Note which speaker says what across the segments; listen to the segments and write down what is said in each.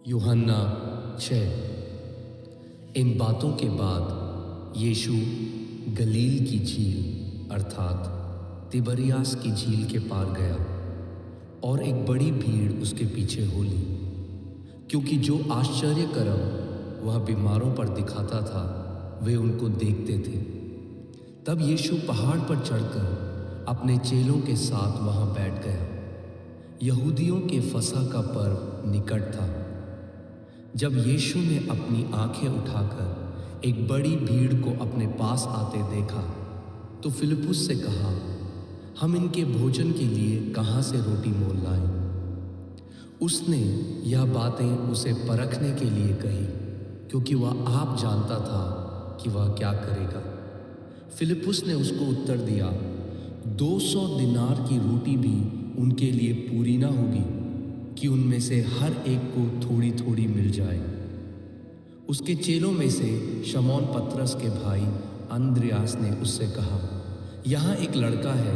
Speaker 1: यूहन्ना 6। इन बातों के बाद यीशु गलील की झील अर्थात तिबरियास की झील के पार गया और एक बड़ी भीड़ उसके पीछे हो ली, क्योंकि जो आश्चर्य कर्म वह बीमारों पर दिखाता था वे उनको देखते थे। तब यीशु पहाड़ पर चढ़कर अपने चेलों के साथ वहां बैठ गया। यहूदियों के फसह का पर्व निकट था। जब यीशु ने अपनी आंखें उठाकर एक बड़ी भीड़ को अपने पास आते देखा तो फिलिप्पुस से कहा, हम इनके भोजन के लिए कहाँ से रोटी मोल लाएं? उसने यह बातें उसे परखने के लिए कही, क्योंकि वह आप जानता था कि वह क्या करेगा। फिलिप्पुस ने उसको उत्तर दिया, 200 दिनार की रोटी भी उनके लिए पूरी ना होगी कि उनमें से हर एक को थोड़ी थोड़ी मिल जाए। उसके चेलों में से शमौन पतरस के भाई अंद्रयास ने उससे कहा, यहाँ एक लड़का है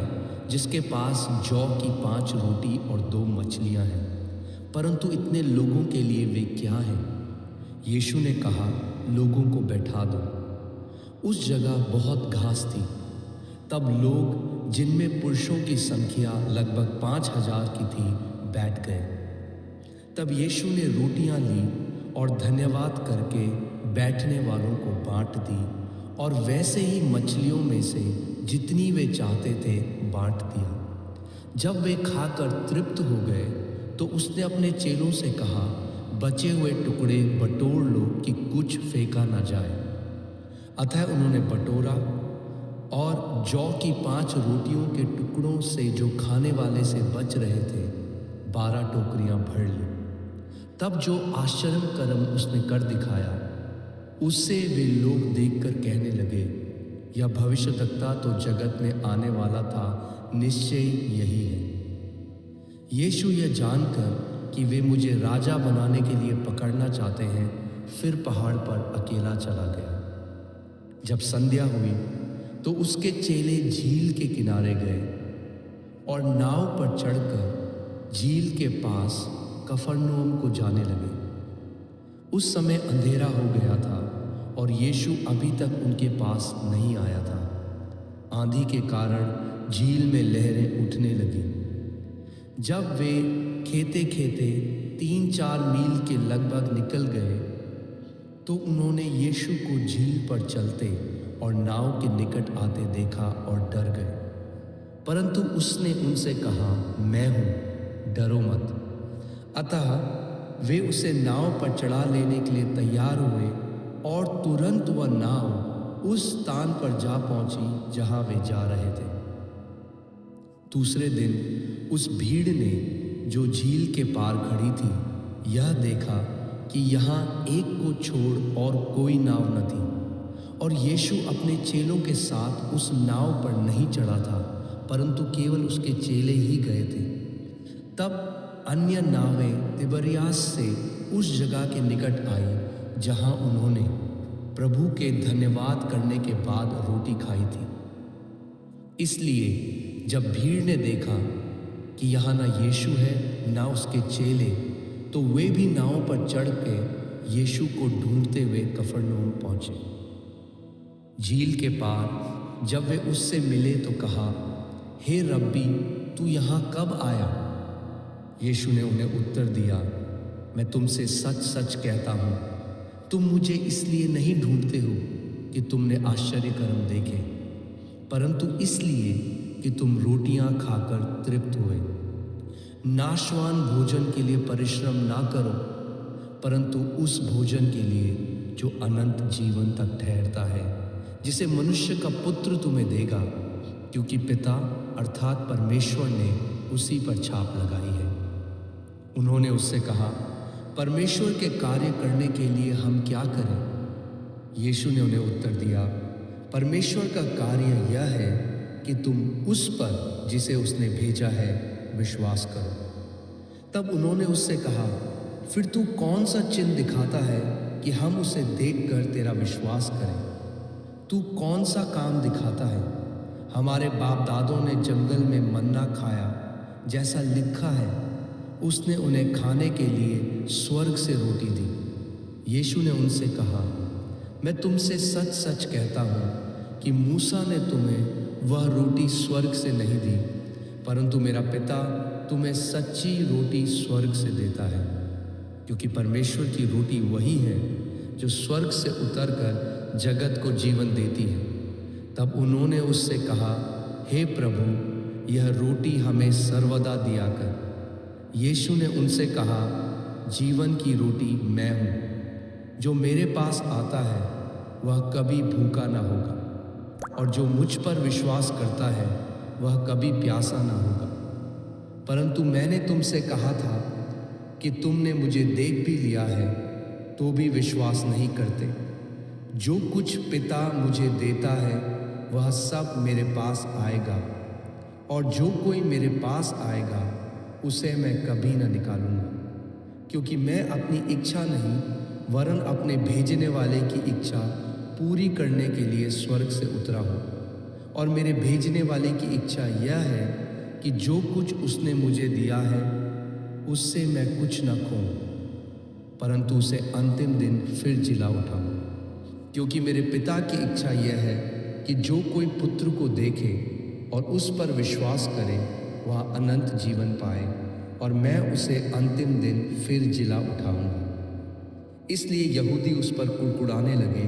Speaker 1: जिसके पास जौ की 5 रोटी और 2 मछलियाँ हैं, परंतु इतने लोगों के लिए वे क्या हैं? यीशु ने कहा, लोगों को बैठा दो। उस जगह बहुत घास थी। तब लोग, जिनमें पुरुषों की संख्या लगभग 5000 की थी, बैठ गए। तब यीशु ने रोटियां ली और धन्यवाद करके बैठने वालों को बांट दी, और वैसे ही मछलियों में से जितनी वे चाहते थे बांट दिया। जब वे खाकर तृप्त हो गए तो उसने अपने चेलों से कहा, बचे हुए टुकड़े बटोर लो कि कुछ फेंका ना जाए। अतः उन्होंने बटोरा और जौ की 5 रोटियों के टुकड़ों से जो खाने वाले से बच रहे थे 12 टोकरियां भर ली। तब जो आश्चर्य कर्म उसने कर दिखाया उससे वे लोग देखकर कहने लगे, यह भविष्यद्वक्ता तो जगत में आने वाला था, निश्चय यही है। यीशु यह जानकर कि वे मुझे राजा बनाने के लिए पकड़ना चाहते हैं, फिर पहाड़ पर अकेला चला गया। जब संध्या हुई तो उसके चेले झील के किनारे गए और नाव पर चढ़कर झील के पास कफरनहूम को जाने लगे। उस समय अंधेरा हो गया था और यीशु अभी तक उनके पास नहीं आया था। आंधी के कारण झील में लहरें उठने लगी। जब वे खेते खेते 3-4 मील के लगभग निकल गए तो उन्होंने यीशु को झील पर चलते और नाव के निकट आते देखा और डर गए। परंतु उसने उनसे कहा, मैं हूं, डरो मत। अतः वे उसे नाव पर चढ़ा लेने के लिए तैयार हुए और तुरंत वह नाव उस स्थान पर जा पहुंची जहां वे जा रहे थे। दूसरे दिन उस भीड़ ने जो झील के पार खड़ी थी यह देखा कि यहाँ एक को छोड़ और कोई नाव न थी, और यीशु अपने चेलों के साथ उस नाव पर नहीं चढ़ा था, परंतु केवल उसके चेले ही गए थे। तब अन्य नावें तिबरियास से उस जगह के निकट आई जहां उन्होंने प्रभु के धन्यवाद करने के बाद रोटी खाई थी। इसलिए जब भीड़ ने देखा कि यहाँ ना यीशु है ना उसके चेले, तो वे भी नाव पर चढ़ के यीशु को ढूंढते हुए कफरनहूम पहुंचे। झील के पार जब वे उससे मिले तो कहा, हे रब्बी, तू यहाँ कब आया? यीशु ने उन्हें उत्तर दिया, मैं तुमसे सच सच कहता हूँ, तुम मुझे इसलिए नहीं ढूंढते हो कि तुमने आश्चर्य कर्म देखे, परंतु इसलिए कि तुम रोटियां खाकर तृप्त हुए। नाशवान भोजन के लिए परिश्रम ना करो, परंतु उस भोजन के लिए जो अनंत जीवन तक ठहरता है, जिसे मनुष्य का पुत्र तुम्हें देगा, क्योंकि पिता अर्थात परमेश्वर ने उसी पर छाप लगाई है। उन्होंने उससे कहा, परमेश्वर के कार्य करने के लिए हम क्या करें? यीशु ने उन्हें उत्तर दिया, परमेश्वर का कार्य यह है कि तुम उस पर जिसे उसने भेजा है विश्वास करो। तब उन्होंने उससे कहा, फिर तू कौन सा चिन्ह दिखाता है कि हम उसे देखकर तेरा विश्वास करें? तू कौन सा काम दिखाता है? हमारे बाप दादों ने जंगल में मन्ना खाया, जैसा लिखा है, उसने उन्हें खाने के लिए स्वर्ग से रोटी दी। यीशु ने उनसे कहा, मैं तुमसे सच सच कहता हूँ कि मूसा ने तुम्हें वह रोटी स्वर्ग से नहीं दी, परंतु मेरा पिता तुम्हें सच्ची रोटी स्वर्ग से देता है। क्योंकि परमेश्वर की रोटी वही है जो स्वर्ग से उतरकर जगत को जीवन देती है। तब उन्होंने उससे कहा, हे प्रभु, यह रोटी हमें सर्वदा दिया कर। यीशु ने उनसे कहा, जीवन की रोटी मैं हूँ। जो मेरे पास आता है वह कभी भूखा ना होगा, और जो मुझ पर विश्वास करता है वह कभी प्यासा ना होगा। परंतु मैंने तुमसे कहा था कि तुमने मुझे देख भी लिया है तो भी विश्वास नहीं करते। जो कुछ पिता मुझे देता है वह सब मेरे पास आएगा, और जो कोई मेरे पास आएगा उसे मैं कभी न निकालूंगा। क्योंकि मैं अपनी इच्छा नहीं वरन अपने भेजने वाले की इच्छा पूरी करने के लिए स्वर्ग से उतरा हूँ। और मेरे भेजने वाले की इच्छा यह है कि जो कुछ उसने मुझे दिया है उससे मैं कुछ न खोऊं, परंतु उसे अंतिम दिन फिर जिला उठाऊं। क्योंकि मेरे पिता की इच्छा यह है कि जो कोई पुत्र को देखे और उस पर विश्वास करे वह अनंत जीवन पाए, और मैं उसे अंतिम दिन फिर जिला उठाऊंगा। इसलिए यहूदी उस पर कुड़कुड़ाने लगे,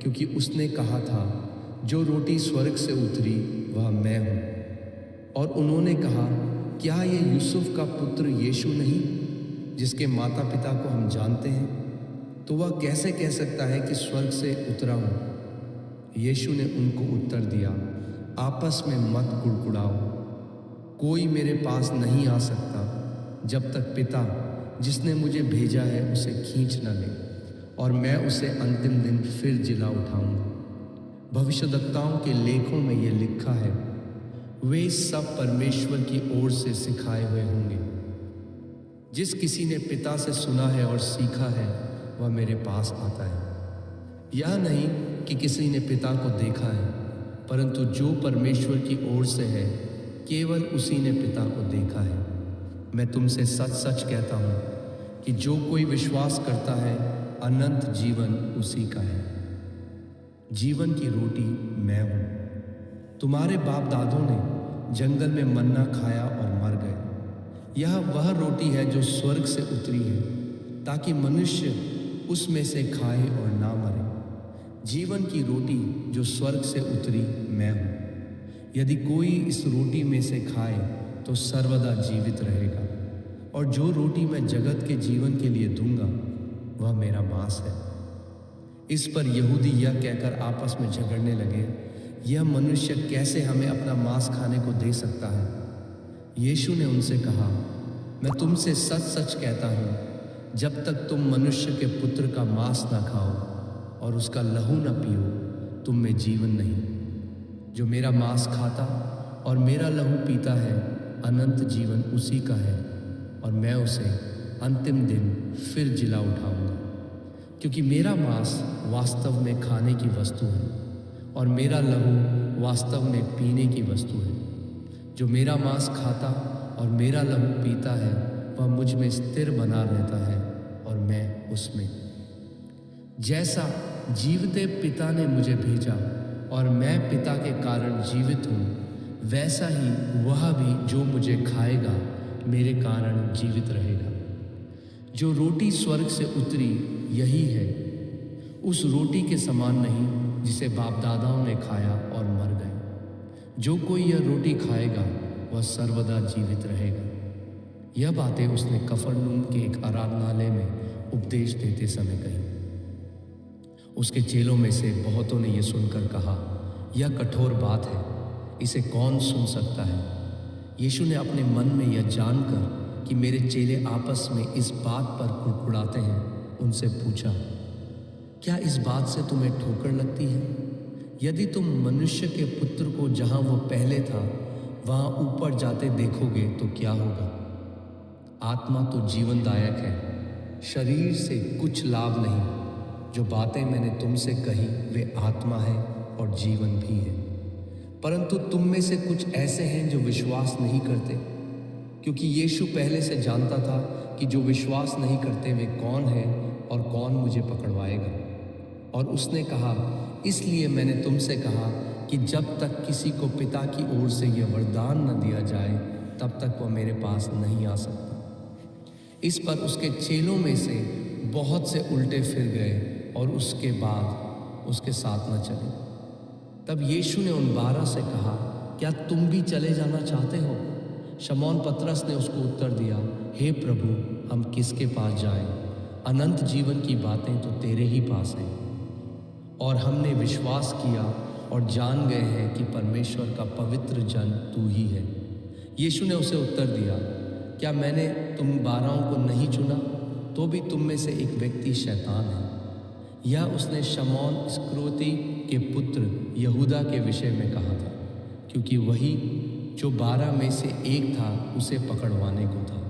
Speaker 1: क्योंकि उसने कहा था, जो रोटी स्वर्ग से उतरी वह मैं हूँ। और उन्होंने कहा, क्या ये यूसुफ का पुत्र यीशु नहीं, जिसके माता पिता को हम जानते हैं? तो वह कैसे कह सकता है कि स्वर्ग से उतरा हूँ? यीशु ने उनको उत्तर दिया, आपस में मत कुड़कुड़ाओ। कोई मेरे पास नहीं आ सकता जब तक पिता जिसने मुझे भेजा है उसे खींच न ले, और मैं उसे अंतिम दिन फिर जिला उठाऊंगा। भविष्यद्वक्ताओं के लेखों में यह लिखा है, वे सब परमेश्वर की ओर से सिखाए हुए होंगे। जिस किसी ने पिता से सुना है और सीखा है वह मेरे पास आता है। यह नहीं कि किसी ने पिता को देखा है, परंतु जो परमेश्वर की ओर से है केवल उसी ने पिता को देखा है। मैं तुमसे सच सच कहता हूँ कि जो कोई विश्वास करता है अनंत जीवन उसी का है। जीवन की रोटी मैं हूँ। तुम्हारे बाप दादों ने जंगल में मन्ना खाया और मर गए। यह वह रोटी है जो स्वर्ग से उतरी है, ताकि मनुष्य उसमें से खाए और ना मरे। जीवन की रोटी जो स्वर्ग से उतरी मैं हूँ। यदि कोई इस रोटी में से खाए तो सर्वदा जीवित रहेगा, और जो रोटी मैं जगत के जीवन के लिए दूंगा वह मेरा मांस है। इस पर यहूदी यह कहकर आपस में झगड़ने लगे, यह मनुष्य कैसे हमें अपना मांस खाने को दे सकता है? यीशु ने उनसे कहा, मैं तुमसे सच सच कहता हूँ, जब तक तुम मनुष्य के पुत्र का मांस ना खाओ और उसका लहू न पियो तुम में जीवन नहीं। जो मेरा मांस खाता और मेरा लहू पीता है अनंत जीवन उसी का है, और मैं उसे अंतिम दिन फिर जिला उठाऊंगा। क्योंकि मेरा मांस वास्तव में खाने की वस्तु है और मेरा लहू वास्तव में पीने की वस्तु है। जो मेरा मांस खाता और मेरा लहू पीता है वह मुझ में स्थिर बना रहता है और मैं उसमें। जैसा जीवते पिता ने मुझे भेजा और मैं पिता के कारण जीवित हूँ, वैसा ही वह भी जो मुझे खाएगा मेरे कारण जीवित रहेगा। जो रोटी स्वर्ग से उतरी यही है, उस रोटी के समान नहीं जिसे बाप दादाओं ने खाया और मर गए। जो कोई यह रोटी खाएगा वह सर्वदा जीवित रहेगा। यह बातें उसने कफरनहूम के एक आराधनालय में उपदेश देते समय कही। उसके चेलों में से बहुतों ने यह सुनकर कहा, यह कठोर बात है, इसे कौन सुन सकता है? यीशु ने अपने मन में यह जानकर कि मेरे चेले आपस में इस बात पर कुड़कुड़ाते हैं, उनसे पूछा, क्या इस बात से तुम्हें ठोकर लगती है? यदि तुम मनुष्य के पुत्र को जहां वो पहले था वहां ऊपर जाते देखोगे तो क्या होगा? आत्मा तो जीवनदायक है, शरीर से कुछ लाभ नहीं। जो बातें मैंने तुमसे कही वे आत्मा है और जीवन भी है। परंतु तुम में से कुछ ऐसे हैं जो विश्वास नहीं करते, क्योंकि यीशु पहले से जानता था कि जो विश्वास नहीं करते वे कौन हैं और कौन मुझे पकड़वाएगा। और उसने कहा, इसलिए मैंने तुमसे कहा कि जब तक किसी को पिता की ओर से यह वरदान न दिया जाए तब तक वह मेरे पास नहीं आ सकता। इस पर उसके चेलों में से बहुत से उल्टे फिर गए और उसके बाद उसके साथ न चले। तब यीशु ने उन 12 से कहा, क्या तुम भी चले जाना चाहते हो? शमौन पतरस ने उसको उत्तर दिया, हे प्रभु, हम किसके पास जाएं? अनंत जीवन की बातें तो तेरे ही पास हैं, और हमने विश्वास किया और जान गए हैं कि परमेश्वर का पवित्र जन तू ही है। यीशु ने उसे उत्तर दिया, क्या मैंने तुम 12 को नहीं चुना? तो भी तुम में से एक व्यक्ति शैतान है। यह उसने शमौन इस्करियोती के पुत्र यहूदा के विषय में कहा था, क्योंकि वही जो 12 में से एक था उसे पकड़वाने को था।